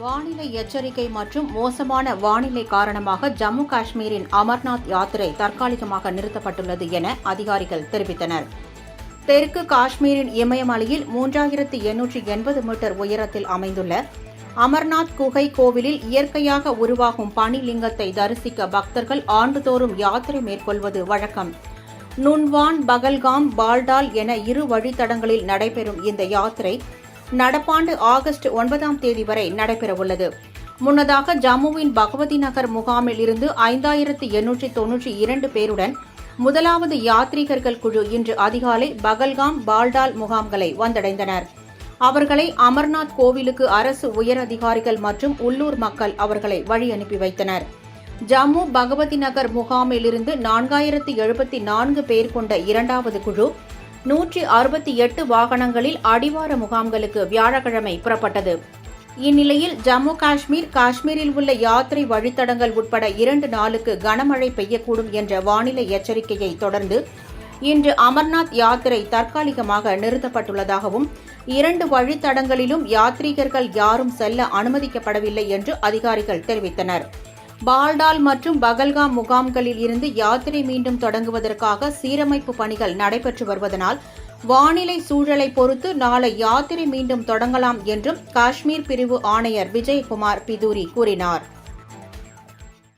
வானிலை எச்சரிக்கை மற்றும் மோசமான வானிலை காரணமாக ஜம்மு காஷ்மீரின் அமர்நாத் யாத்திரை தற்காலிகமாக நிறுத்தப்பட்டுள்ளது என அதிகாரிகள் தெரிவித்தனர். தெற்கு காஷ்மீரின் இமயமலையில் 3880 மீட்டர் உயரத்தில் அமைந்துள்ள அமர்நாத் குகை கோவிலில் இயற்கையாக உருவாகும் பனிலிங்கத்தை தரிசிக்க பக்தர்கள் ஆண்டுதோறும் யாத்திரை மேற்கொள்வது வழக்கம். நுன்வான், பகல்காம், பால்டால் என 2 வழித்தடங்களில் நடைபெறும் இந்த யாத்திரை நடப்பாண்டு ஆகஸ்ட் 9ஆம் தேதி வரை நடைபெறவுள்ளது. முன்னதாக ஜம்முவின் பகவதி நகர் முகாமில் இருந்து 5892 பேருடன் முதலாவது யாத்ரீகர்கள் குழு இன்று அதிகாலை பகல்காம், பால்டால் முகாம்களை வந்தடைந்தனர். அவர்களை அமர்நாத் கோவிலுக்கு அரசு உயர் அதிகாரிகள் மற்றும் உள்ளூர் மக்கள் அவர்களை வழி அனுப்பி வைத்தனர். ஜம்மு பகவதி நகர் முகாமில் இருந்து 4074 பேர் கொண்ட இரண்டாவது குழு 168 வாகனங்களில் அடிவார முகாம்களுக்கு வியாழக்கிழமை புறப்பட்டது. இந்நிலையில் ஜம்மு காஷ்மீரில் உள்ள யாத்திரை வழித்தடங்கள் உட்பட 2 நாளுக்கு கனமழை பெய்யக்கூடும் என்ற வானிலை எச்சரிக்கையை தொடர்ந்து இன்று அமர்நாத் யாத்திரை தற்காலிகமாக நிறுத்தப்பட்டுள்ளதாகவும் 2 வழித்தடங்களிலும் யாத்ரீகர்கள் யாரும் செல்ல அனுமதிக்கப்படவில்லை என்று அதிகாரிகள் தெரிவித்தனர். பால்டால் மற்றும் பகல்காம் முகாம்களில் இருந்து யாத்திரை மீண்டும் தொடங்குவதற்காக சீரமைப்பு பணிகள் நடைபெற்று வருவதனால் வானிலை சூழலை பொறுத்து நாளை யாத்திரை மீண்டும் தொடங்கலாம் என்றும் காஷ்மீர் பிரிவு ஆணையர் விஜயகுமார் பிதூரி கூறினார்.